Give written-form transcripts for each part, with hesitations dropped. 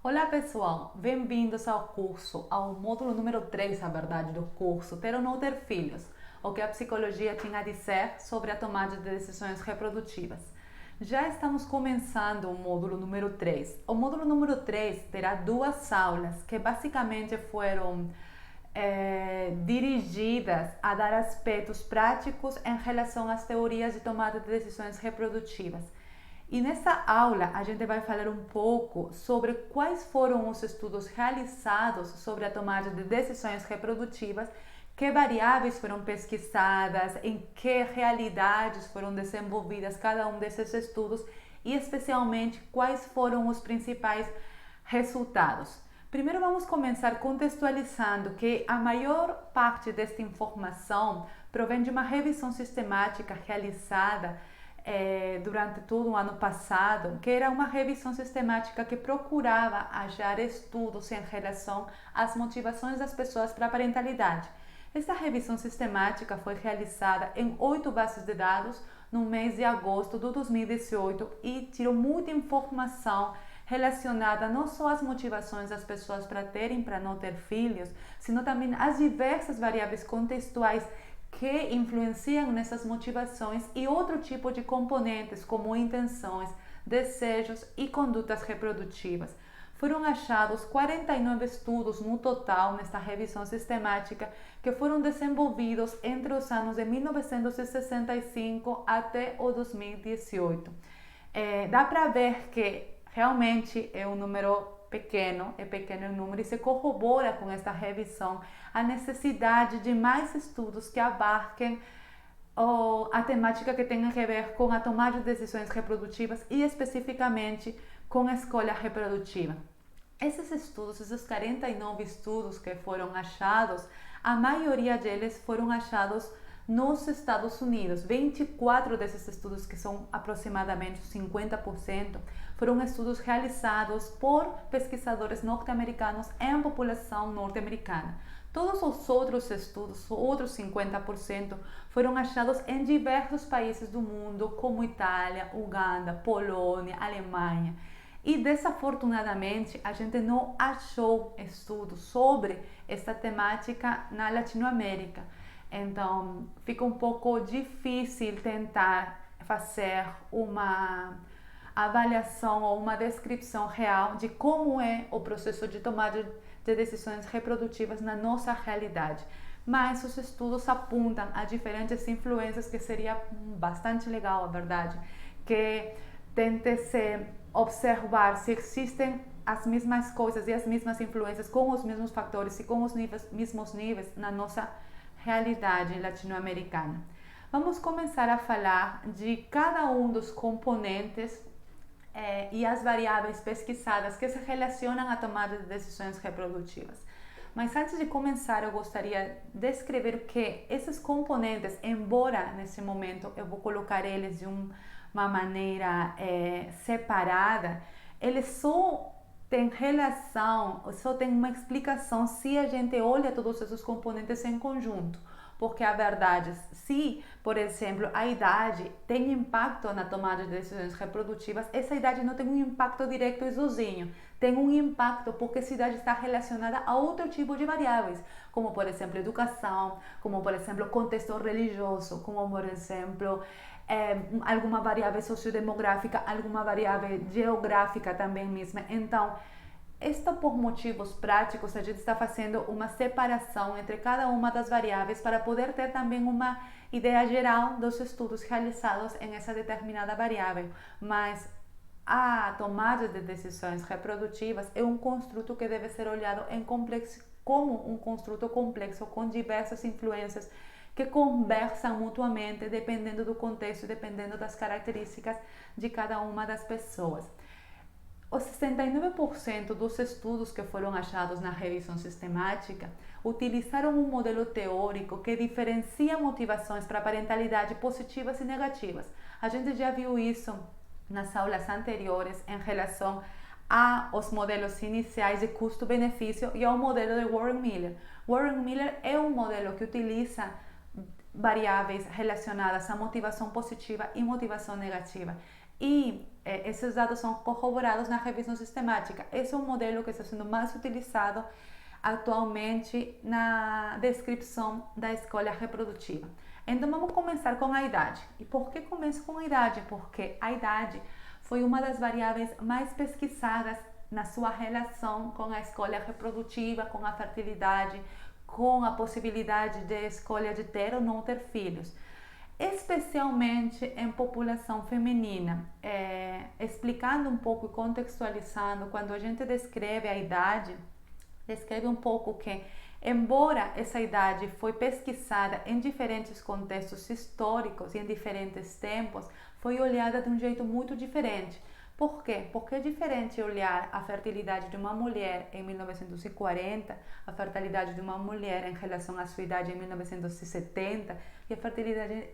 Olá pessoal, bem-vindos ao curso, ao módulo número 3, a verdade, do curso Ter ou Não Ter Filhos, o que a psicologia tinha a dizer sobre a tomada de decisões reprodutivas. Já estamos começando o módulo número 3. O módulo número 3 terá duas aulas que basicamente foram dirigidas a dar aspectos práticos em relação às teorias de tomada de decisões reprodutivas. E nessa aula a gente vai falar um pouco sobre quais foram os estudos realizados sobre a tomada de decisões reprodutivas, que variáveis foram pesquisadas, em que realidades foram desenvolvidas cada um desses estudos e especialmente quais foram os principais resultados. Primeiro vamos começar contextualizando que a maior parte desta informação provém de uma revisão sistemática realizada durante todo o ano passado, que era uma revisão sistemática que procurava achar estudos em relação às motivações das pessoas para a parentalidade. Esta revisão sistemática foi realizada em 8 bases de dados no mês de agosto de 2018 e tirou muita informação relacionada não só às motivações das pessoas para terem, para não ter filhos, sino também às diversas variáveis contextuais que influenciam nessas motivações e outro tipo de componentes como intenções, desejos e condutas reprodutivas. Foram achados 49 estudos no total nesta revisão sistemática que foram desenvolvidos entre os anos de 1965 até o 2018. Dá para ver que realmente é um número pequeno em número e se corrobora com esta revisão a necessidade de mais estudos que abarquem a temática que tem a ver com a tomada de decisões reprodutivas e especificamente com a escolha reprodutiva. Esses estudos, esses 49 estudos que foram achados, a maioria deles foram achados nos Estados Unidos. 24 desses estudos, que são aproximadamente 50%, foram estudos realizados por pesquisadores norte-americanos em população norte-americana. Todos os outros estudos, outros 50%, foram achados em diversos países do mundo, como Itália, Uganda, Polônia, Alemanha. E desafortunadamente a gente não achou estudos sobre essa temática na Latinoamérica. Então fica um pouco difícil tentar fazer uma avaliação ou uma descrição real de como é o processo de tomada de decisões reprodutivas na nossa realidade. Mas os estudos apontam a diferentes influências que seria bastante legal, a verdade, que tente-se observar se existem as mesmas coisas e as mesmas influências com os mesmos fatores e com os mesmos níveis na nossa realidade latino-americana. Vamos começar a falar de cada um dos componentes e as variáveis pesquisadas que se relacionam à tomada de decisões reprodutivas. Mas antes de começar, eu gostaria de descrever que esses componentes, embora nesse momento eu vou colocar eles de uma maneira separada, eles só têm relação, só tem uma explicação se a gente olha todos esses componentes em conjunto. Porque a verdade, se, por exemplo, a idade tem impacto na tomada de decisões reprodutivas, essa idade não tem um impacto direto e sozinho. Tem um impacto porque essa idade está relacionada a outro tipo de variáveis, como, por exemplo, educação, como, por exemplo, contexto religioso, como, por exemplo, alguma variável sociodemográfica, alguma variável geográfica também mesmo. Então, isto por motivos práticos, a gente está fazendo uma separação entre cada uma das variáveis para poder ter também uma ideia geral dos estudos realizados em essa determinada variável. Mas a tomada de decisões reprodutivas é um construto que deve ser olhado como um construto complexo com diversas influências que conversam mutuamente dependendo do contexto, dependendo das características de cada uma das pessoas. Os 69% dos estudos que foram achados na revisão sistemática utilizaram um modelo teórico que diferencia motivações para a parentalidade positivas e negativas. A gente já viu isso nas aulas anteriores em relação aos modelos iniciais de custo-benefício e ao modelo de Warren Miller. Warren Miller é um modelo que utiliza variáveis relacionadas à motivação positiva e motivação negativa. e esses dados são corroborados na revisão sistemática. Esse é um modelo que está sendo mais utilizado atualmente na descrição da escolha reprodutiva. Então vamos começar com a idade. E por que começo com a idade? Porque a idade foi uma das variáveis mais pesquisadas na sua relação com a escolha reprodutiva, com a fertilidade, com a possibilidade de escolha de ter ou não ter filhos, especialmente em população feminina. Explicando um pouco e contextualizando, quando a gente descreve a idade, descreve um pouco que, embora essa idade foi pesquisada em diferentes contextos históricos e em diferentes tempos, foi olhada de um jeito muito diferente. Por quê? Porque é diferente olhar a fertilidade de uma mulher em 1940, a fertilidade de uma mulher em relação à sua idade em 1970 e a fertilidade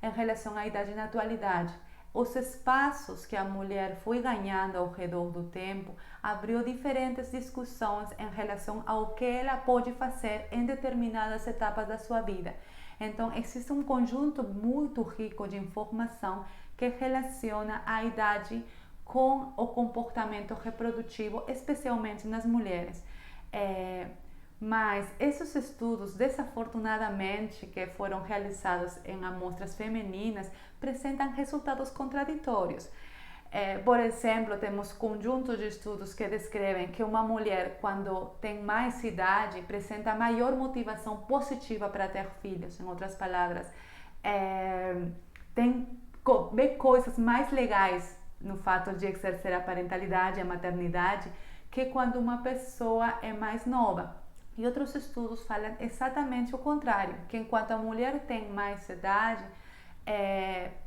em relação à idade na atualidade. Os espaços que a mulher foi ganhando ao redor do tempo abriu diferentes discussões em relação ao que ela pode fazer em determinadas etapas da sua vida. Então, existe um conjunto muito rico de informação que relaciona a idade com o comportamento reprodutivo, especialmente nas mulheres. Mas esses estudos, desafortunadamente, que foram realizados em amostras femininas, apresentam resultados contraditórios. Por exemplo, temos conjuntos de estudos que descrevem que uma mulher, quando tem mais idade, apresenta maior motivação positiva para ter filhos. Em outras palavras, vê coisas mais legais no fato de exercer a parentalidade, a maternidade, que quando uma pessoa é mais nova. E outros estudos falam exatamente o contrário, que enquanto a mulher tem mais idade,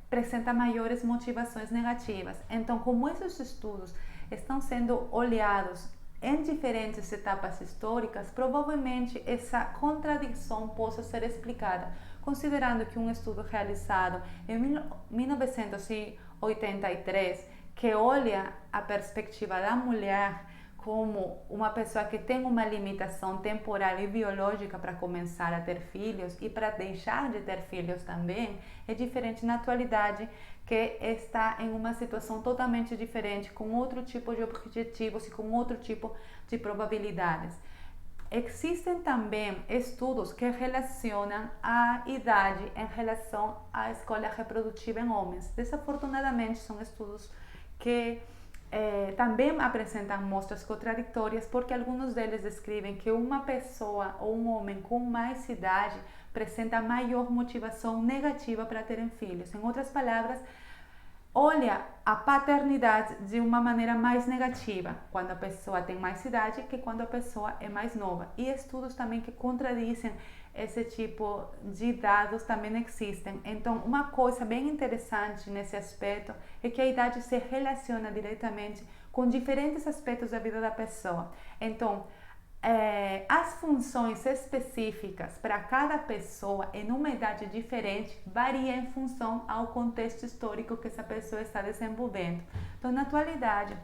apresenta maiores motivações negativas. Então, como esses estudos estão sendo olhados em diferentes etapas históricas, provavelmente essa contradição possa ser explicada, considerando que um estudo realizado em 1983, que olha a perspectiva da mulher como uma pessoa que tem uma limitação temporal e biológica para começar a ter filhos e para deixar de ter filhos também, é diferente na atualidade, que está em uma situação totalmente diferente, com outro tipo de objetivos e com outro tipo de probabilidades. Existem também estudos que relacionam a idade em relação à escolha reprodutiva em homens. Desafortunadamente, são estudos que também apresentam mostras contraditórias, porque alguns deles descrevem que uma pessoa ou um homem com mais idade apresenta maior motivação negativa para terem filhos. Em outras palavras, olha a paternidade de uma maneira mais negativa quando a pessoa tem mais idade que quando a pessoa é mais nova. E estudos também que contradizem esse tipo de dados também existem. Então, uma coisa bem interessante nesse aspecto é que a idade se relaciona diretamente com diferentes aspectos da vida da pessoa. Então, as funções específicas para cada pessoa em uma idade diferente variam em função ao contexto histórico que essa pessoa está desenvolvendo. Então, na atualidade,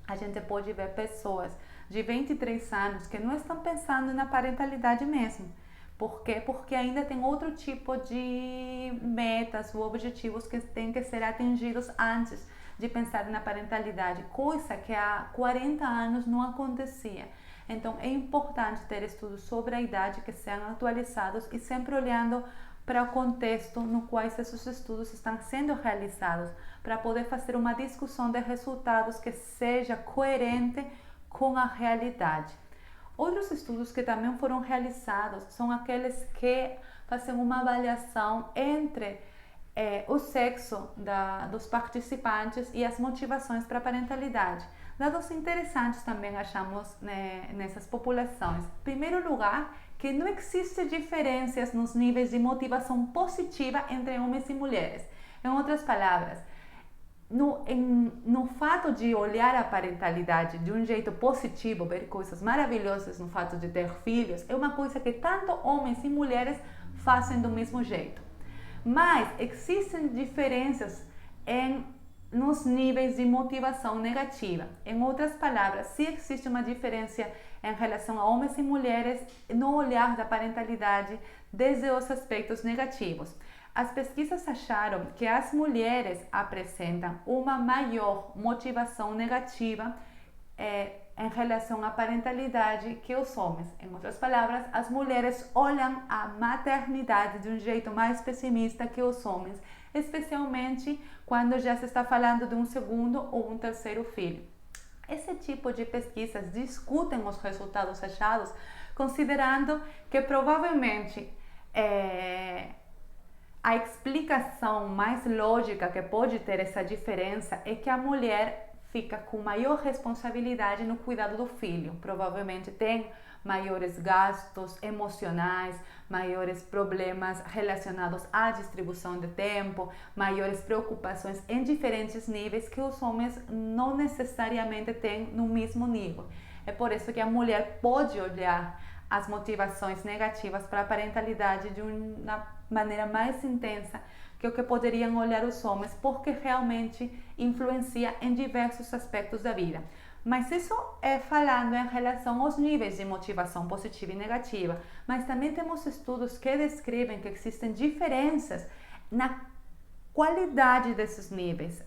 a gente pode ver pessoas de 23 anos que não estão pensando na parentalidade mesmo. Por quê? Porque ainda tem outro tipo de metas ou objetivos que têm que ser atingidos antes de pensar na parentalidade, coisa que há 40 anos não acontecia. Então, é importante ter estudos sobre a idade que sejam atualizados e sempre olhando para o contexto no qual esses estudos estão sendo realizados, para poder fazer uma discussão de resultados que seja coerente com a realidade. Outros estudos que também foram realizados são aqueles que fazem uma avaliação entre o sexo dos participantes e as motivações para a parentalidade. Dados interessantes também achamos nessas populações. Em primeiro lugar, que não existem diferenças nos níveis de motivação positiva entre homens e mulheres. Em outras palavras, no fato de olhar a parentalidade de um jeito positivo, ver coisas maravilhosas no fato de ter filhos, é uma coisa que tanto homens e mulheres fazem do mesmo jeito. Mas existem diferenças nos níveis de motivação negativa. Em outras palavras, se existe uma diferença em relação a homens e mulheres no olhar da parentalidade desde os aspectos negativos. As pesquisas acharam que as mulheres apresentam uma maior motivação negativa em relação à parentalidade que os homens. Em outras palavras, as mulheres olham a maternidade de um jeito mais pessimista que os homens, especialmente quando já se está falando de um segundo ou um terceiro filho. Esse tipo de pesquisas discutem os resultados achados, considerando que provavelmente a explicação mais lógica que pode ter essa diferença é que a mulher fica com maior responsabilidade no cuidado do filho. Provavelmente tem maiores gastos emocionais, maiores problemas relacionados à distribuição de tempo, maiores preocupações em diferentes níveis que os homens não necessariamente têm no mesmo nível. É por isso que a mulher pode olhar as motivações negativas para a parentalidade de uma maneira mais intensa que o que poderiam olhar os homens, porque realmente influencia em diversos aspectos da vida. Mas isso é falando em relação aos níveis de motivação positiva e negativa. Mas também temos estudos que descrevem que existem diferenças na qualidade desses níveis,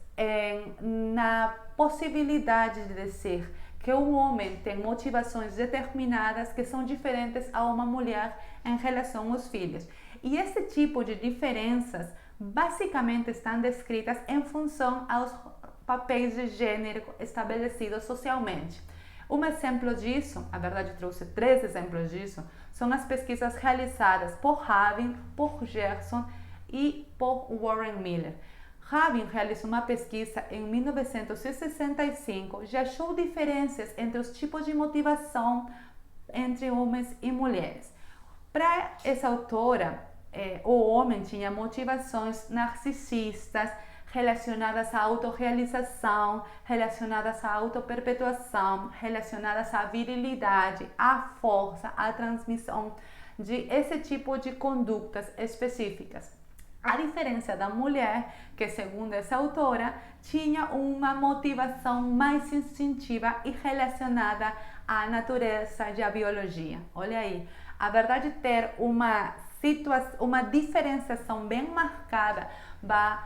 na possibilidade de dizer que um homem tem motivações determinadas que são diferentes a uma mulher em relação aos filhos. E esse tipo de diferenças basicamente estão descritas em função aos papéis de gênero estabelecidos socialmente. Um exemplo disso, na verdade eu trouxe 3 exemplos disso, são as pesquisas realizadas por Rabin, por Gerson e por Warren Miller. Rabin realizou uma pesquisa em 1965 e achou diferenças entre os tipos de motivação entre homens e mulheres. Para essa autora, o homem tinha motivações narcisistas relacionadas à autorrealização, relacionadas à autoperpetuação, relacionadas à virilidade, à força, à transmissão de esse tipo de condutas específicas. A diferença da mulher, que segundo essa autora, tinha uma motivação mais instintiva e relacionada à natureza e à biologia. Olha aí, a verdade ter uma diferenciação bem marcada vai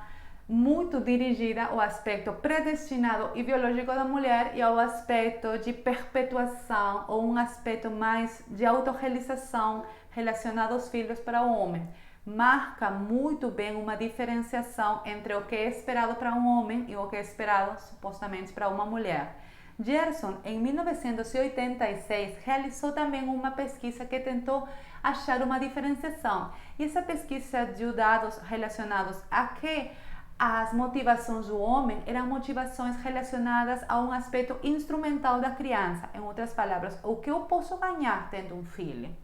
muito dirigida ao aspecto predestinado e biológico da mulher e ao aspecto de perpetuação ou um aspecto mais de autorrealização relacionado aos filhos para o homem. Marca muito bem uma diferenciação entre o que é esperado para um homem e o que é esperado supostamente para uma mulher. Gerson, em 1986, realizou também uma pesquisa que tentou achar uma diferenciação. E essa pesquisa deu dados relacionados a que as motivações do homem eram motivações relacionadas a um aspecto instrumental da criança. Em outras palavras, o que eu posso ganhar tendo um filho.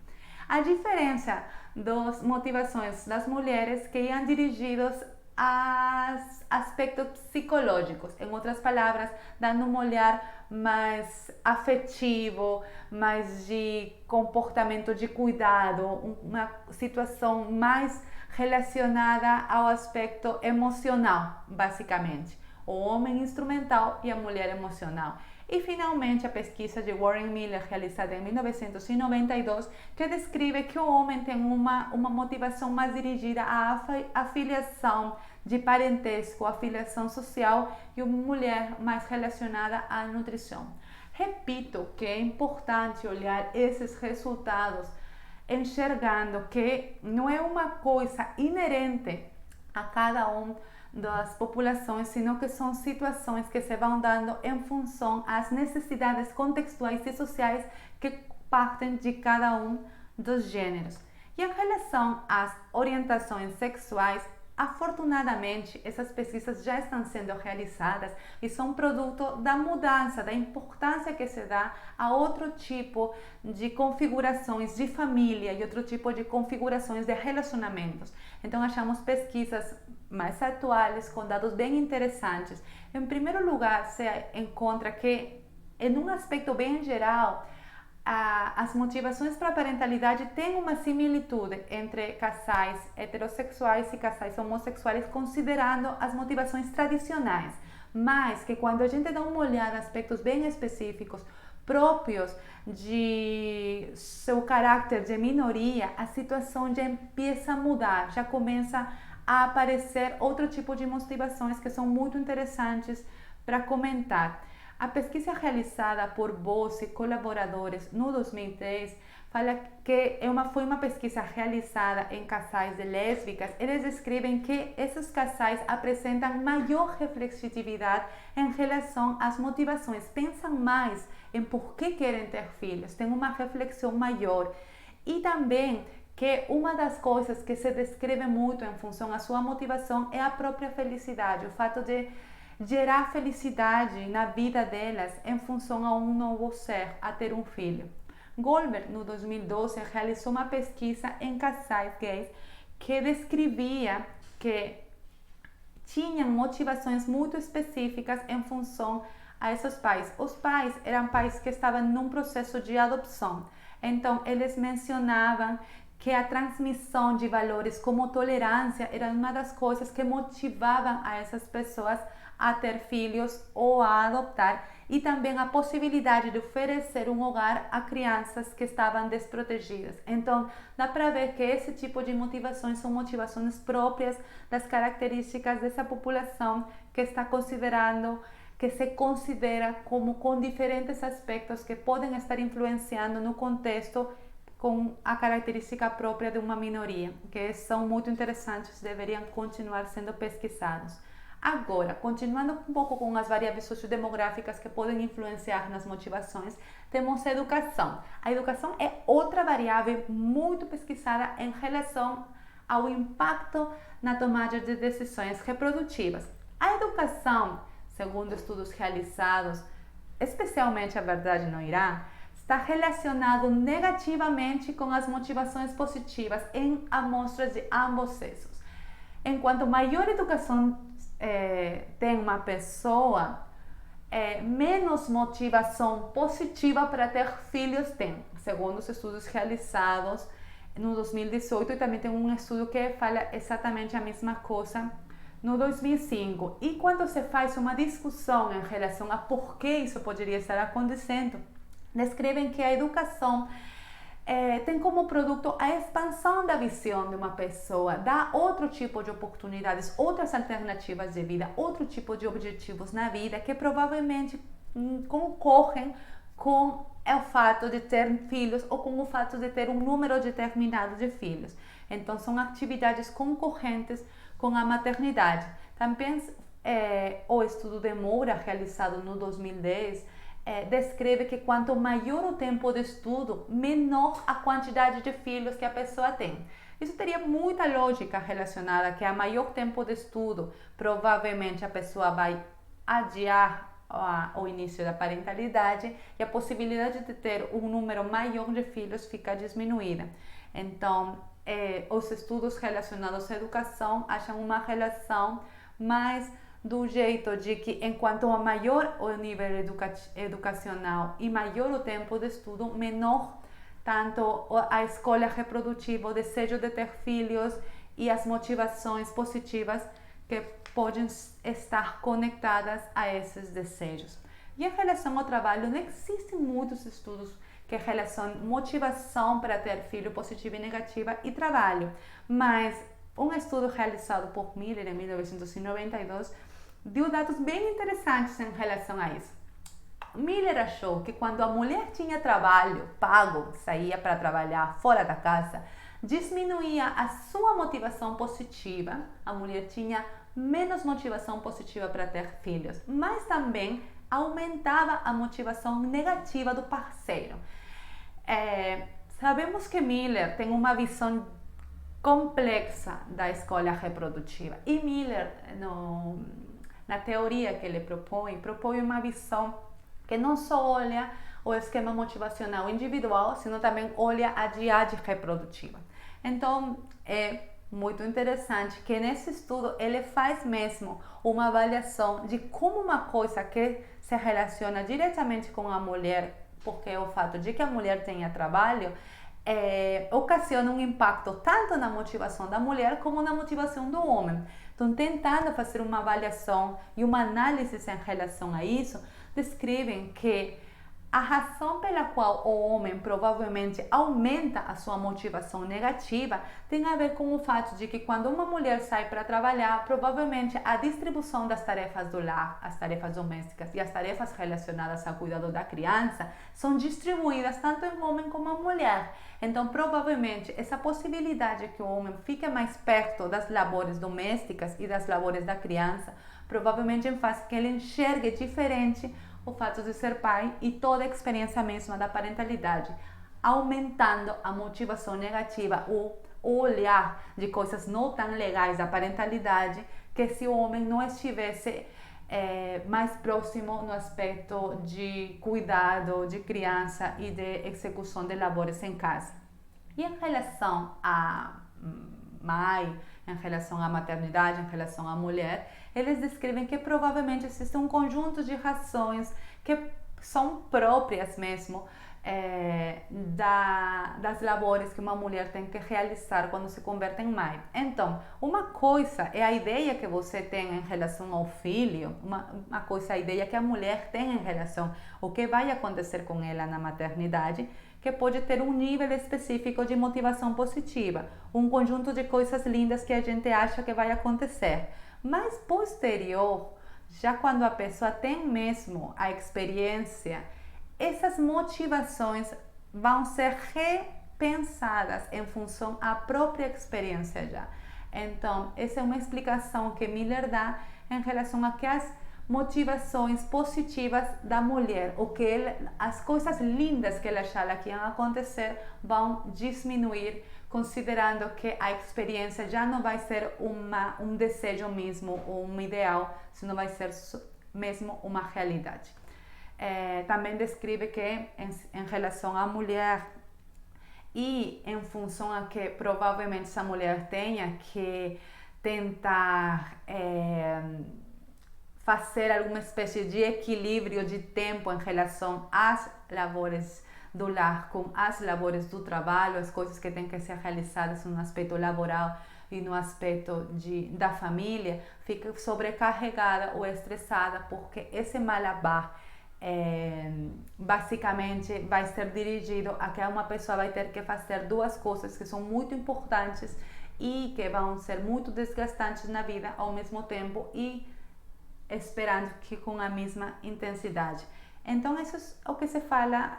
A diferença das motivações das mulheres que iam dirigidos a aspectos psicológicos, em outras palavras, dando um olhar mais afetivo, mais de comportamento de cuidado, uma situação mais relacionada ao aspecto emocional, basicamente. O homem instrumental e a mulher emocional. E finalmente a pesquisa de Warren Miller, realizada em 1992, que descreve que o homem tem uma motivação mais dirigida à afiliação de parentesco, à filiação social, e uma mulher mais relacionada à nutrição. Repito que é importante olhar esses resultados, enxergando que não é uma coisa inerente a cada um das populações, sino que são situações que se vão dando em função às necessidades contextuais e sociais que partem de cada um dos gêneros. E em relação às orientações sexuais, afortunadamente, essas pesquisas já estão sendo realizadas e são produto da mudança, da importância que se dá a outro tipo de configurações de família e outro tipo de configurações de relacionamentos. Então, achamos pesquisas mais atuais, com dados bem interessantes. Em primeiro lugar, se encontra que, em um aspecto bem geral, as motivações para a parentalidade têm uma similitude entre casais heterossexuais e casais homossexuais, considerando as motivações tradicionais, mas que quando a gente dá uma olhada em aspectos bem específicos, próprios de seu caráter de minoria, a situação já empieza a mudar, já começa a aparecer outro tipo de motivações que são muito interessantes para comentar. A pesquisa realizada por Bosse e colaboradores no 2010 fala que foi uma pesquisa realizada em casais de lésbicas. Eles descrevem que esses casais apresentam maior reflexividade em relação às motivações, pensam mais em por que querem ter filhos, têm uma reflexão maior. E também que uma das coisas que se descreve muito em função à sua motivação é a própria felicidade, o fato de gerar felicidade na vida delas em função a um novo ser, a ter um filho. Goldberg, no 2012, realizou uma pesquisa em casais gays que descrevia que tinham motivações muito específicas em função a esses pais. Os pais eram pais que estavam num processo de adoção, então eles mencionavam que a transmissão de valores como tolerância era uma das coisas que motivavam a essas pessoas a ter filhos ou a adotar, e também a possibilidade de oferecer um hogar a crianças que estavam desprotegidas. Então, dá para ver que esse tipo de motivações são motivações próprias das características dessa população que está considerando, que se considera como com diferentes aspectos que podem estar influenciando no contexto com a característica própria de uma minoria, que são muito interessantes, deveriam continuar sendo pesquisados. Agora, continuando um pouco com as variáveis sociodemográficas que podem influenciar nas motivações, temos a educação. A educação é outra variável muito pesquisada em relação ao impacto na tomada de decisões reprodutivas. A educação, segundo estudos realizados, especialmente a verdade no Irã, está relacionado negativamente com as motivações positivas em amostras de ambos sexos. Enquanto maior educação tem uma pessoa, menos motivação positiva para ter filhos tem, segundo os estudos realizados no 2018, e também tem um estudo que fala exatamente a mesma coisa no 2005. E quando se faz uma discussão em relação a por que isso poderia estar acontecendo, descrevem que a educação tem como produto a expansão da visão de uma pessoa, dá outro tipo de oportunidades, outras alternativas de vida, outro tipo de objetivos na vida que provavelmente concorrem com o fato de ter filhos ou com o fato de ter um número determinado de filhos. Então, são atividades concorrentes com a maternidade. Também o estudo de Moura, realizado no 2010, descreve que quanto maior o tempo de estudo, menor a quantidade de filhos que a pessoa tem. Isso teria muita lógica relacionada que a maior tempo de estudo, provavelmente a pessoa vai adiar o início da parentalidade e a possibilidade de ter um número maior de filhos fica diminuída. Então, os estudos relacionados à educação acham uma relação mais do jeito de que enquanto maior o nível educacional e maior o tempo de estudo, menor tanto a escolha reprodutiva, o desejo de ter filhos e as motivações positivas que podem estar conectadas a esses desejos. E em relação ao trabalho, não existem muitos estudos que relacionam motivação para ter filho positiva e negativa e trabalho, mas um estudo realizado por Miller em 1992 deu dados bem interessantes em relação a isso. Miller achou que quando a mulher tinha trabalho pago, saía para trabalhar fora da casa, diminuía a sua motivação positiva, a mulher tinha menos motivação positiva para ter filhos, mas também aumentava a motivação negativa do parceiro. Sabemos que Miller tem uma visão complexa da escolha reprodutiva, e Miller, na teoria que ele propõe uma visão que não só olha o esquema motivacional individual, sino também olha a diade reprodutiva. Então, é muito interessante que nesse estudo ele faz mesmo uma avaliação de como uma coisa que se relaciona diretamente com a mulher, porque é o fato de que a mulher tenha trabalho, ocasiona um impacto tanto na motivação da mulher como na motivação do homem. Então, tentando fazer uma avaliação e uma análise em relação a isso, descrevem que A razão pela qual o homem provavelmente aumenta a sua motivação negativa tem a ver com o fato de que quando uma mulher sai para trabalhar, provavelmente a distribuição das tarefas do lar, as tarefas domésticas e as tarefas relacionadas ao cuidado da criança são distribuídas tanto em homem como em mulher. Então, provavelmente, essa possibilidade que o homem fique mais perto das labores domésticas e das labores da criança, provavelmente faz que ele enxergue diferente o fato de ser pai e toda a experiência mesma da parentalidade, aumentando a motivação negativa, o olhar de coisas não tão legais da parentalidade, que se o homem não estivesse mais próximo no aspecto de cuidado de criança e de execução de labores em casa. E em relação à mãe, em relação à maternidade, em relação à mulher, eles descrevem que provavelmente existe um conjunto de razões que são próprias mesmo das labores que uma mulher tem que realizar quando se converte em mãe. Então, uma coisa é a ideia que você tem em relação ao filho, uma coisa é a ideia que a mulher tem em relação ao que vai acontecer com ela na maternidade, que pode ter um nível específico de motivação positiva, um conjunto de coisas lindas que a gente acha que vai acontecer. Mas posterior, já quando a pessoa tem mesmo a experiência, essas motivações vão ser repensadas em função da própria experiência já. Então, essa é uma explicação que Miller dá em relação a que as motivações positivas da mulher, as coisas lindas que ela achava que iam acontecer, vão diminuir, considerando que a experiência já não vai ser um desejo mesmo ou um ideal, senão vai ser mesmo uma realidade. Também descreve que em relação à mulher e em função a que provavelmente essa mulher tenha que tentar fazer alguma espécie de equilíbrio de tempo em relação às labores do lar com as labores do trabalho, as coisas que têm que ser realizadas no aspecto laboral e no aspecto da família, fica sobrecarregada ou estressada, porque esse malabar basicamente vai ser dirigido a que uma pessoa vai ter que fazer duas coisas que são muito importantes e que vão ser muito desgastantes na vida ao mesmo tempo e esperando que com a mesma intensidade. Então, isso é o que se fala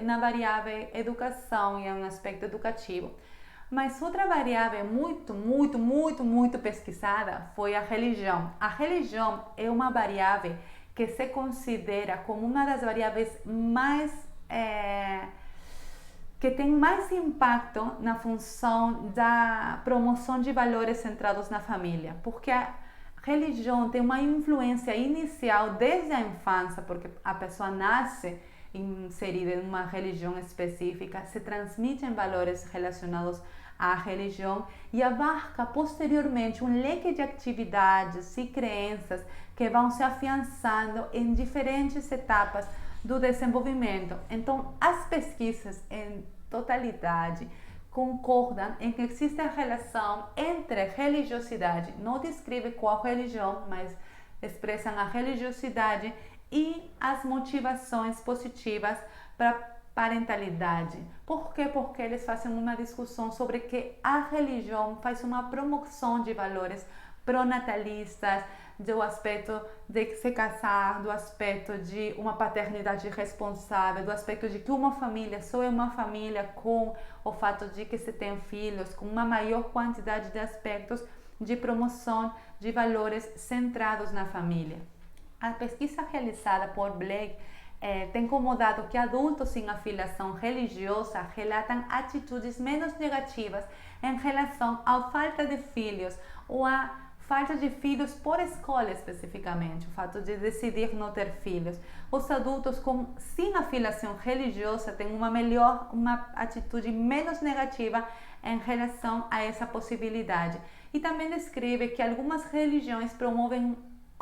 na variável educação e é um aspecto educativo. Mas outra variável muito pesquisada foi a religião. A religião é uma variável que se considera como uma das variáveis que tem mais impacto na função da promoção de valores centrados na família, porque a religião tem uma influência inicial desde a infância, porque a pessoa nasce inserida em uma religião específica, se transmitem valores relacionados à religião e abarca posteriormente um leque de atividades e crenças que vão se afiançando em diferentes etapas do desenvolvimento. Então, as pesquisas em totalidade concordam em que existe a relação entre religiosidade, não descreve qual religião, mas expressam a religiosidade e as motivações positivas para parentalidade. Por quê? Porque eles fazem uma discussão sobre que a religião faz uma promoção de valores pronatalistas, do aspecto de se casar, do aspecto de uma paternidade responsável, do aspecto de que uma família só é uma família com o fato de que se tem filhos, com uma maior quantidade de aspectos de promoção de valores centrados na família. A pesquisa realizada por Blake tem como dado que adultos sem afiliação religiosa relatam atitudes menos negativas em relação à falta de filhos ou à falta de filhos por escolha especificamente, o fato de decidir não ter filhos. Os adultos sem afiliação religiosa têm uma atitude menos negativa em relação a essa possibilidade. E também descreve que algumas religiões promovem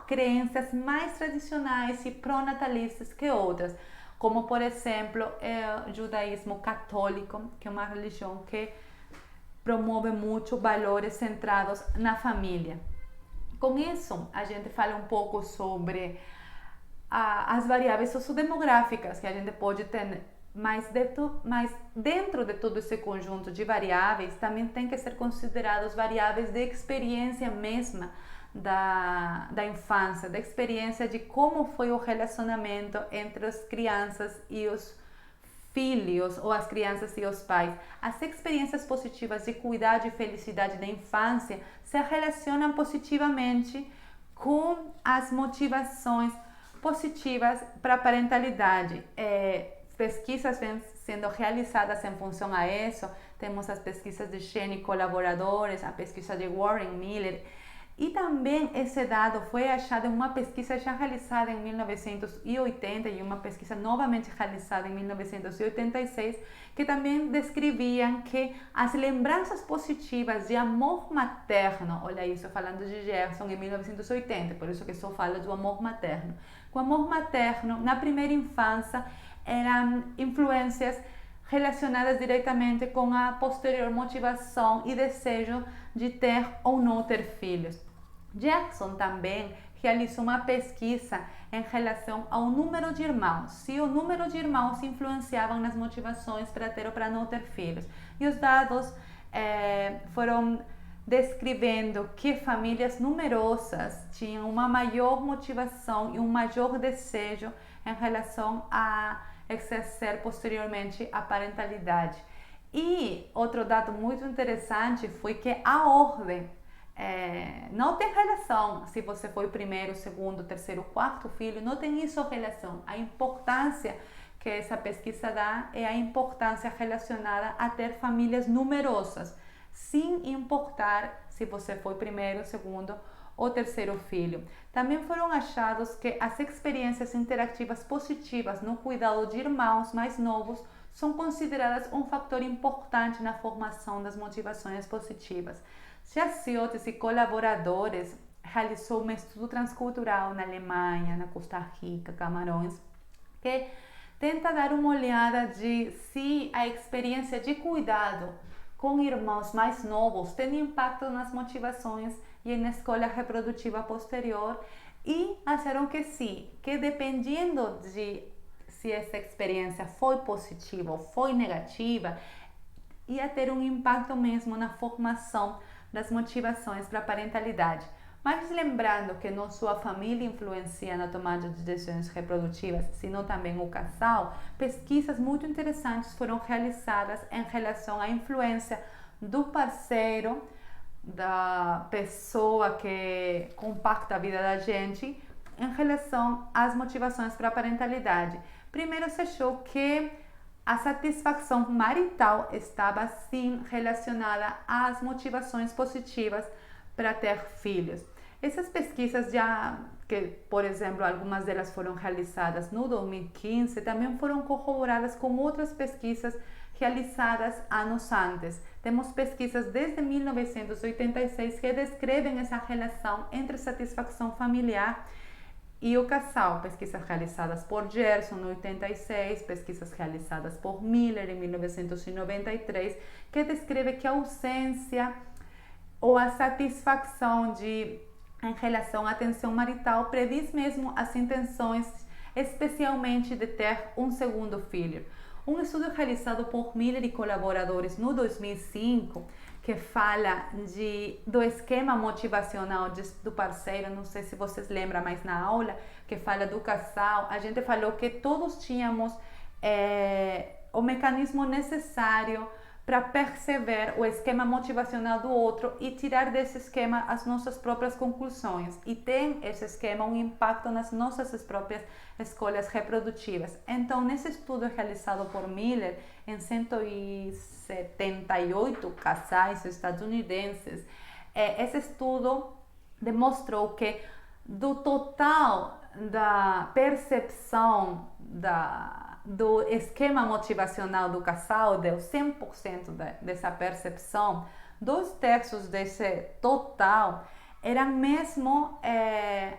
crenças mais tradicionais e pronatalistas que outras, como por exemplo o judaísmo católico, que é uma religião que promove muito valores centrados na família. Com isso, a gente fala um pouco sobre as variáveis sociodemográficas que a gente pode ter, mas dentro de todo esse conjunto de variáveis também tem que ser considerados variáveis de experiência mesma da infância, da experiência de como foi o relacionamento entre as crianças e os filhos, ou as crianças e os pais. As experiências positivas de cuidado e felicidade da infância se relacionam positivamente com as motivações positivas para a parentalidade. Pesquisas vêm sendo realizadas em função a isso. Temos as pesquisas de Shen e colaboradores, a pesquisa de Warren Miller. E também esse dado foi achado em uma pesquisa já realizada em 1980 e uma pesquisa novamente realizada em 1986, que também descreviam que as lembranças positivas de amor materno, olha isso, falando de Gerson em 1980, por isso que só falo do amor materno. O amor materno, na primeira infância, eram influências relacionadas diretamente com a posterior motivação e desejo de ter ou não ter filhos. Jackson também realizou uma pesquisa em relação ao número de irmãos, se o número de irmãos influenciavam nas motivações para ter ou para não ter filhos. E os dados foram descrevendo que famílias numerosas tinham uma maior motivação e um maior desejo em relação a exercer posteriormente a parentalidade. E outro dado muito interessante foi que a ordem não tem relação se você foi o primeiro, segundo, terceiro, quarto filho, não tem isso relação. A importância que essa pesquisa dá é a importância relacionada a ter famílias numerosas, sem importar se você foi primeiro, segundo ou terceiro filho. Também foram achados que as experiências interativas positivas no cuidado de irmãos mais novos são consideradas um fator importante na formação das motivações positivas. Já Ciotes e colaboradores realizou um estudo transcultural na Alemanha, na Costa Rica, Camarões, que tenta dar uma olhada de se a experiência de cuidado com irmãos mais novos tem impacto nas motivações e na escolha reprodutiva posterior, e acharam que sim, que dependendo de se essa experiência foi positiva ou foi negativa, ia ter um impacto mesmo na formação das motivações para a parentalidade. Mas lembrando que não só a família influencia na tomada de decisões reprodutivas, senão também o casal, pesquisas muito interessantes foram realizadas em relação à influência do parceiro, da pessoa que compacta a vida da gente, em relação às motivações para a parentalidade. Primeiro se achou que a satisfação marital estava sim relacionada às motivações positivas para ter filhos. Essas pesquisas que, por exemplo, algumas delas foram realizadas no 2015, também foram corroboradas com outras pesquisas realizadas anos antes. Temos pesquisas desde 1986 que descrevem essa relação entre satisfação familiar e o casal, pesquisas realizadas por Gerson em 86, pesquisas realizadas por Miller em 1993, que descreve que a ausência ou a satisfação em relação à atenção marital prediz mesmo as intenções, especialmente de ter um segundo filho. Um estudo realizado por Miller e colaboradores no 2005, que fala do esquema motivacional do parceiro, não sei se vocês lembram, mas na aula que fala do casal, a gente falou que todos tínhamos o mecanismo necessário para perceber o esquema motivacional do outro e tirar desse esquema as nossas próprias conclusões. E tem esse esquema um impacto nas nossas próprias escolhas reprodutivas. Então, nesse estudo realizado por Miller em 178 casais estadunidenses, esse estudo demonstrou que do total da percepção do esquema motivacional do casal, deu 100% dessa percepção, 2/3 desse total eram mesmo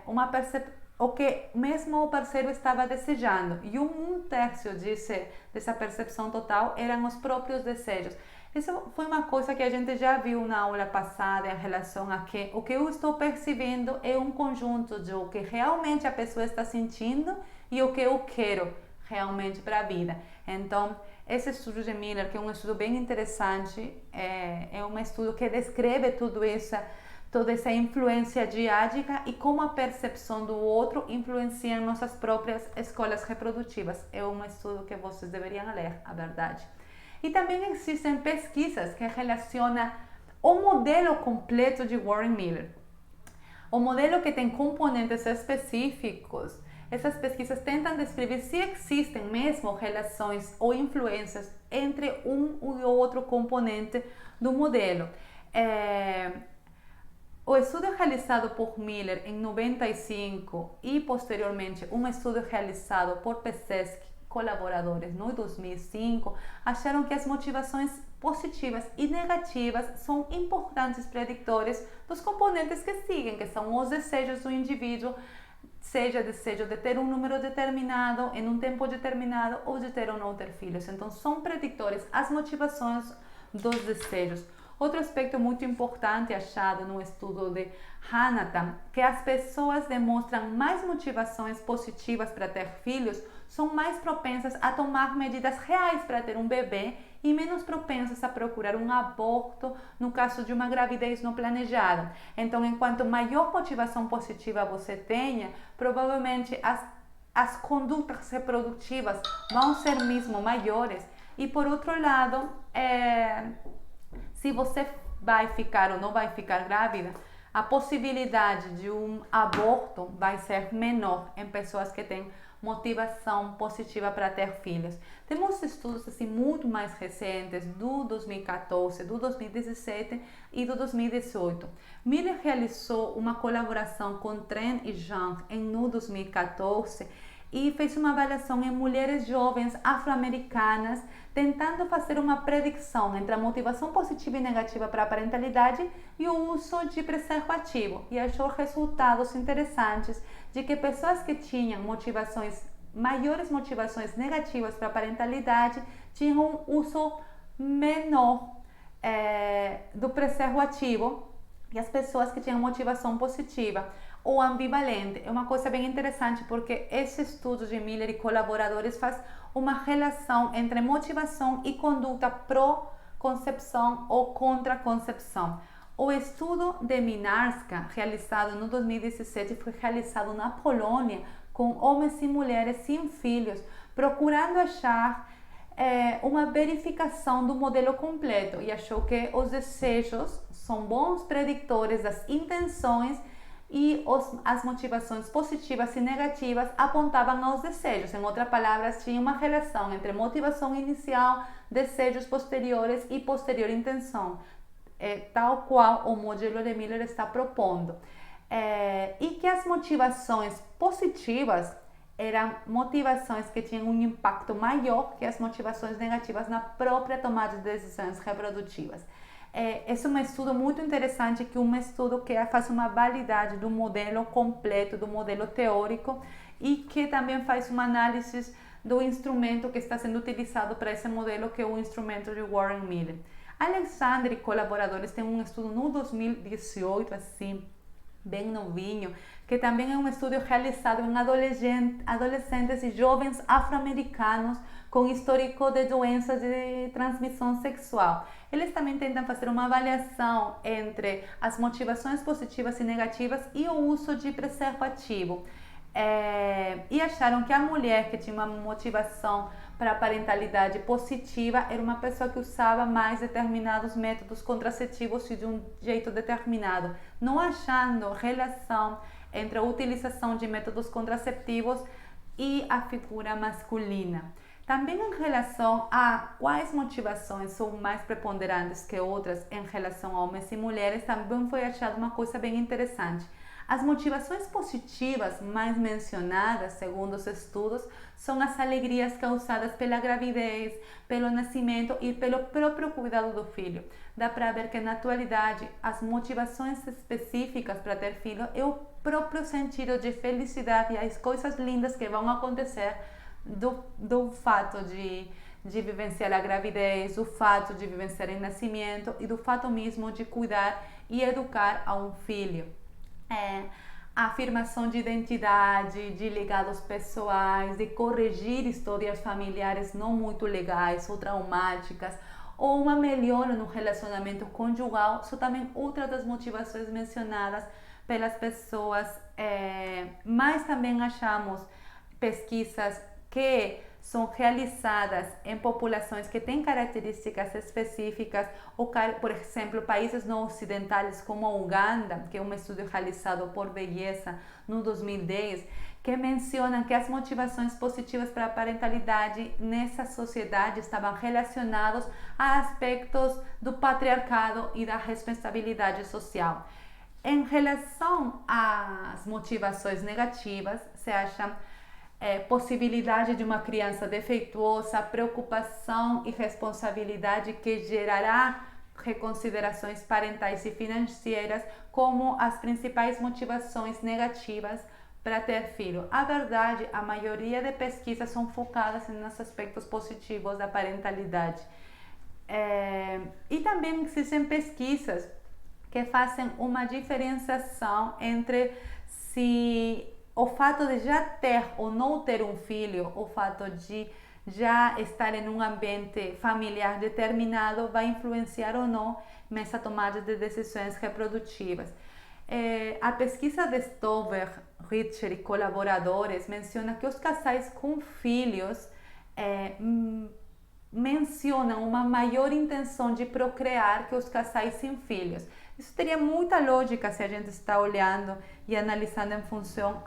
uma percepção, o que mesmo o parceiro estava desejando, e 1/3 dessa percepção total eram os próprios desejos. Isso foi uma coisa que a gente já viu na aula passada em relação a que o que eu estou percebendo é um conjunto de o que realmente a pessoa está sentindo e o que eu quero realmente para a vida. Então, esse estudo de Miller, que é um estudo bem interessante, é um estudo que descreve toda essa influência diádica e como a percepção do outro influencia em nossas próprias escolhas reprodutivas. É um estudo que vocês deveriam ler, a verdade. E também existem pesquisas que relacionam o modelo completo de Warren Miller. O modelo que tem componentes específicos. Essas pesquisas tentam descrever se existem mesmo relações ou influências entre um e outro componente do modelo. O estudo realizado por Miller em 95 e posteriormente um estudo realizado por Pesquisa colaboradores no 2005 acharam que as motivações positivas e negativas são importantes predictores dos componentes que seguem, que são os desejos do indivíduo, seja desejo de ter um número determinado em um tempo determinado ou de ter ou não ter filhos. Então, são predictores as motivações dos desejos. Outro aspecto muito importante achado no estudo de Hanatan, que as pessoas demonstram mais motivações positivas para ter filhos, são mais propensas a tomar medidas reais para ter um bebê e menos propensas a procurar um aborto no caso de uma gravidez não planejada. Então, enquanto maior motivação positiva você tenha, provavelmente as condutas reprodutivas vão ser mesmo maiores. E por outro lado, se você vai ficar ou não vai ficar grávida, a possibilidade de um aborto vai ser menor em pessoas que têm motivação positiva para ter filhos. Temos estudos assim muito mais recentes do 2014, do 2017 e do 2018. Miller realizou uma colaboração com Tren e Young no 2014 e fez uma avaliação em mulheres jovens afro-americanas, tentando fazer uma predição entre a motivação positiva e negativa para a parentalidade e o uso de preservativo, e achou resultados interessantes de que pessoas que tinham maiores motivações negativas para a parentalidade tinham um uso menor do preservativo, e as pessoas que tinham motivação positiva ou ambivalente. É uma coisa bem interessante porque esse estudo de Miller e colaboradores faz uma relação entre motivação e conduta pró-concepção ou contra-concepção. O estudo de Minarska, realizado no 2017, foi realizado na Polônia com homens e mulheres sem filhos, procurando achar uma verificação do modelo completo, e achou que os desejos são bons predictores das intenções e as motivações positivas e negativas apontavam aos desejos. Em outras palavras, tinha uma relação entre motivação inicial, desejos posteriores e posterior intenção, tal qual o modelo de Miller está propondo. E que as motivações positivas eram motivações que tinham um impacto maior que as motivações negativas na própria tomada de decisões reprodutivas. Esse é um estudo muito interessante, que um estudo que faz uma validade do modelo completo, do modelo teórico, e que também faz uma análise do instrumento que está sendo utilizado para esse modelo, que é o instrumento de Warren Miller. Alexander e colaboradores têm um estudo no 2018, assim, bem novinho, que também é um estudo realizado em adolescentes e jovens afro-americanos com histórico de doenças de transmissão sexual. Eles também tentam fazer uma avaliação entre as motivações positivas e negativas e o uso de preservativo. E acharam que a mulher que tinha uma motivação para a parentalidade positiva era uma pessoa que usava mais determinados métodos contraceptivos e de um jeito determinado, não achando relação entre a utilização de métodos contraceptivos e a figura masculina. Também em relação a quais motivações são mais preponderantes que outras em relação a homens e mulheres, também foi achada uma coisa bem interessante. As motivações positivas mais mencionadas, segundo os estudos, são as alegrias causadas pela gravidez, pelo nascimento e pelo próprio cuidado do filho. Dá para ver que na atualidade as motivações específicas para ter filho é o próprio sentido de felicidade e as coisas lindas que vão acontecer do fato de de vivenciar a gravidez, o fato de vivenciar o nascimento e do fato mesmo de cuidar e educar a um filho. A afirmação de identidade, de legados pessoais, de corrigir histórias familiares não muito legais ou traumáticas, ou uma melhora no relacionamento conjugal, são também outra das motivações mencionadas pelas pessoas, mas também achamos pesquisas que são realizadas em populações que têm características específicas, ou, por exemplo, países não ocidentais como a Uganda, que é um estudo realizado por Beleza no 2010, que mencionam que as motivações positivas para a parentalidade nessa sociedade estavam relacionados a aspectos do patriarcado e da responsabilidade social. Em relação às motivações negativas, se acha possibilidade de uma criança defeituosa, preocupação e responsabilidade que gerará reconsiderações parentais e financeiras como as principais motivações negativas para ter filho. A verdade, a maioria de pesquisas são focadas nos aspectos positivos da parentalidade. E também existem pesquisas que fazem uma diferenciação entre se o fato de já ter ou não ter um filho, o fato de já estar em um ambiente familiar determinado vai influenciar ou não nessa tomada de decisões reprodutivas. A pesquisa de Stover, Richer e colaboradores menciona que os casais com filhos mencionam uma maior intenção de procriar que os casais sem filhos. Isso teria muita lógica se a gente está olhando e analisando em função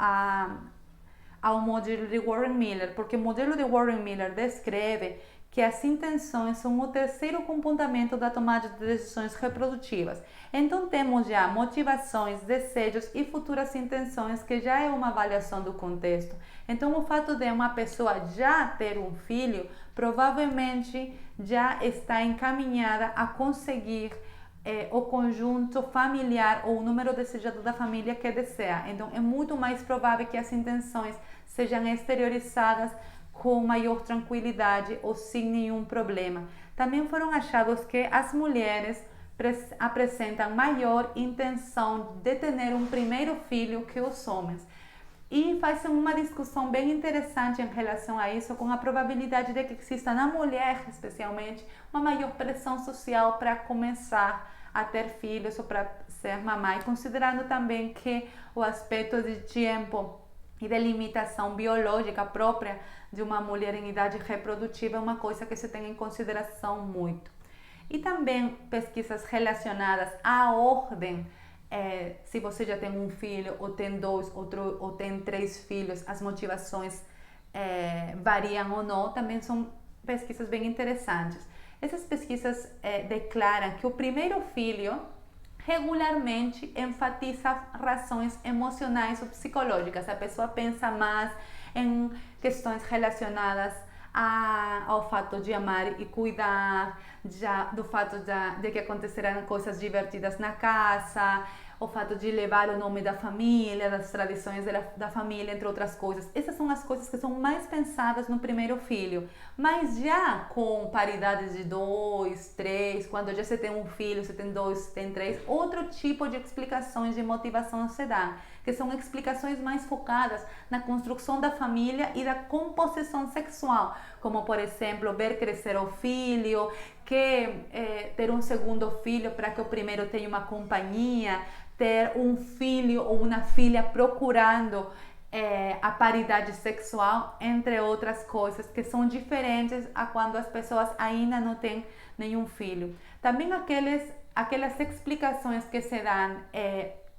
ao modelo de Warren Miller, porque o modelo de Warren Miller descreve que as intenções são o terceiro comportamento da tomada de decisões reprodutivas. Então temos já motivações, desejos e futuras intenções, que já é uma avaliação do contexto. Então o fato de uma pessoa já ter um filho, provavelmente já está encaminhada a conseguir o conjunto familiar ou o número desejado da família que deseja. Então é muito mais provável que as intenções sejam exteriorizadas com maior tranquilidade ou sem nenhum problema. Também foram achados que as mulheres apresentam maior intenção de ter um primeiro filho que os homens. E fazem uma discussão bem interessante em relação a isso, com a probabilidade de que exista na mulher, especialmente, uma maior pressão social para começar a ter filhos ou para ser mamãe, considerando também que o aspecto de tempo e de limitação biológica própria de uma mulher em idade reprodutiva é uma coisa que se tem em consideração muito. E também pesquisas relacionadas à ordem, se você já tem um filho, ou tem dois, ou tem 3 filhos, as motivações variam ou não, também são pesquisas bem interessantes. Essas pesquisas declaram que o primeiro filho regularmente enfatiza razões emocionais ou psicológicas. A pessoa pensa mais em questões relacionadas ao fato de amar e cuidar, do fato de que acontecerão coisas divertidas na casa, o fato de levar o nome da família, das tradições da família, entre outras coisas. Essas são as coisas que são mais pensadas no primeiro filho. Mas já com paridades de 2, 3, quando já você tem um filho, você tem 2, tem 3, outro tipo de explicações de motivação se dá, que são explicações mais focadas na construção da família e da composição sexual, como, por exemplo, ver crescer o filho, ter um segundo filho para que o primeiro tenha uma companhia, ter um filho ou uma filha procurando a paridade sexual, entre outras coisas que são diferentes a quando as pessoas ainda não têm nenhum filho. Também aquelas explicações que se dão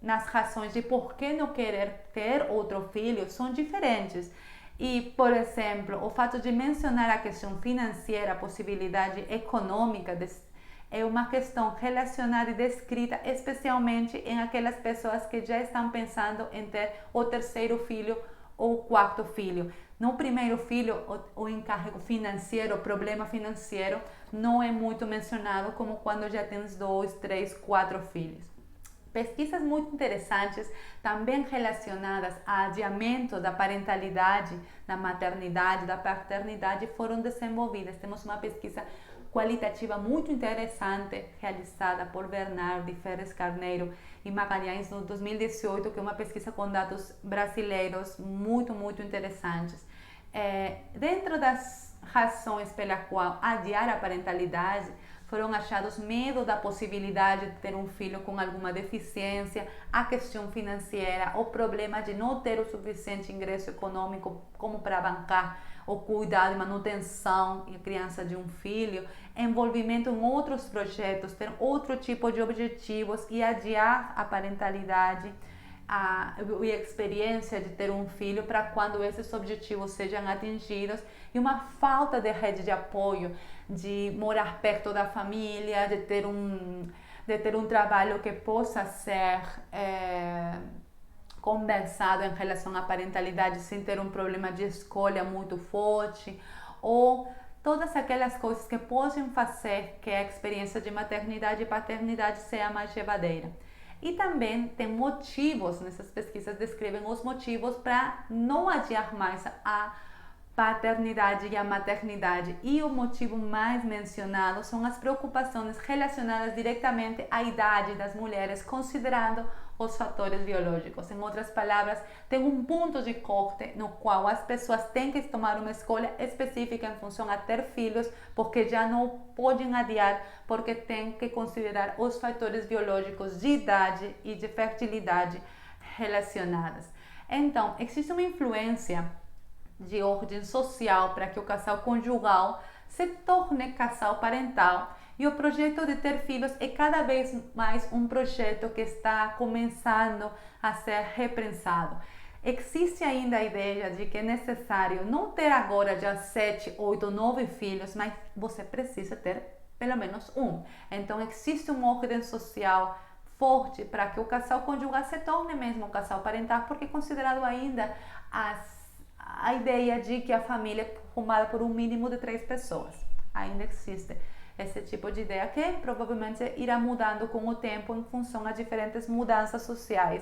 nas razões de por que não querer ter outro filho são diferentes. E, por exemplo, o fato de mencionar a questão financeira, a possibilidade econômica, é uma questão relacionada e descrita especialmente em aquelas pessoas que já estão pensando em ter o terceiro filho ou o quarto filho. No primeiro filho, o encargo financeiro, o problema financeiro não é muito mencionado como quando já tens 2, 3, 4 filhos. Pesquisas muito interessantes, também relacionadas ao adiamento da parentalidade, da maternidade, da paternidade, foram desenvolvidas. Temos uma pesquisa qualitativa muito interessante, realizada por Bernardi Ferres Carneiro e Magalhães no 2018, que é uma pesquisa com dados brasileiros muito interessantes. Dentro das razões pela qual adiar a parentalidade, foram achados medo da possibilidade de ter um filho com alguma deficiência, a questão financeira, o problema de não ter o suficiente ingresso econômico como para bancar o cuidado e manutenção e a criança de um filho, envolvimento em outros projetos, ter outro tipo de objetivos e adiar a parentalidade a experiência de ter um filho para quando esses objetivos sejam atingidos, e uma falta de rede de apoio, de morar perto da família, de ter um trabalho que possa ser conversado em relação à parentalidade sem ter um problema de escolha muito forte, ou todas aquelas coisas que podem fazer que a experiência de maternidade e paternidade seja mais llevadeira. E também tem motivos, nessas pesquisas descrevem os motivos para não adiar mais a paternidade e a maternidade. E o motivo mais mencionado são as preocupações relacionadas diretamente à idade das mulheres, considerando os fatores biológicos. Em outras palavras, tem um ponto de corte no qual as pessoas têm que tomar uma escolha específica em função a ter filhos, porque já não podem adiar, porque têm que considerar os fatores biológicos de idade e de fertilidade relacionadas. Então, existe uma influência de ordem social para que o casal conjugal se torne casal parental, e o projeto de ter filhos é cada vez mais um projeto que está começando a ser repensado. Existe ainda a ideia de que é necessário não ter agora já 7, 8, 9 filhos, mas você precisa ter pelo menos um. Então existe uma ordem social forte para que o casal conjugal se torne mesmo um casal parental, porque é considerado ainda a ideia de que a família é formada por um mínimo de 3 pessoas. Ainda existe esse tipo de ideia, que provavelmente irá mudando com o tempo em função a diferentes mudanças sociais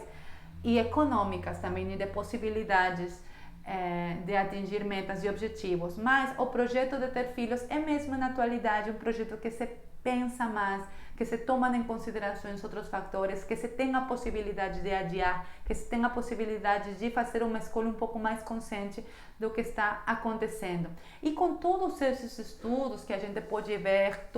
e econômicas também, e de possibilidades de atingir metas e objetivos. Mas o projeto de ter filhos é mesmo na atualidade um projeto que se pensa mais, que se tomam em consideração outros fatores, que se tem a possibilidade de adiar, que se tem a possibilidade de fazer uma escolha um pouco mais consciente do que está acontecendo. E com todos esses estudos que a gente pode ver,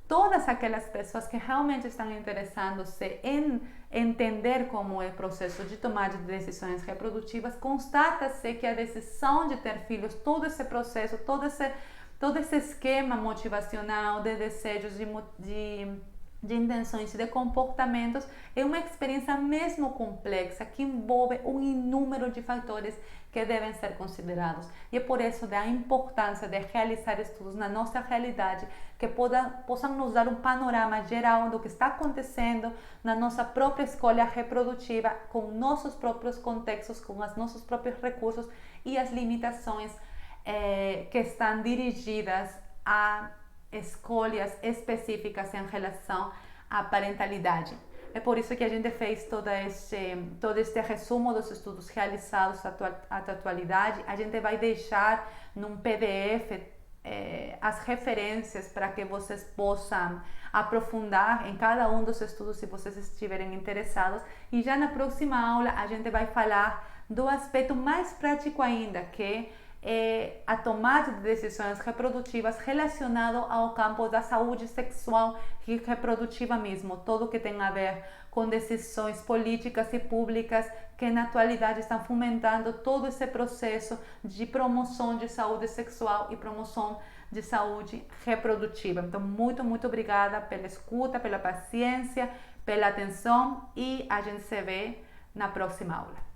todas aquelas pessoas que realmente estão interessando-se em entender como é o processo de tomada de decisões reprodutivas, constata-se que a decisão de ter filhos, todo esse processo, todo esse esquema motivacional de desejos, de intenções e de comportamentos é uma experiência mesmo complexa que envolve um inúmero de fatores que devem ser considerados. E é por isso da importância de realizar estudos na nossa realidade que possam nos dar um panorama geral do que está acontecendo na nossa própria escolha reprodutiva, com nossos próprios contextos, com os nossos próprios recursos e as limitações que estão dirigidas a escolhas específicas em relação à parentalidade. É por isso que a gente fez todo este resumo dos estudos realizados até a atualidade. A gente vai deixar num PDF as referências para que vocês possam aprofundar em cada um dos estudos se vocês estiverem interessados. E já na próxima aula a gente vai falar do aspecto mais prático ainda, que é a tomada de decisões reprodutivas relacionado ao campo da saúde sexual e reprodutiva mesmo, tudo que tem a ver com decisões políticas e públicas que na atualidade estão fomentando todo esse processo de promoção de saúde sexual e promoção de saúde reprodutiva. Então, muito obrigada pela escuta, pela paciência, pela atenção, e a gente se vê na próxima aula.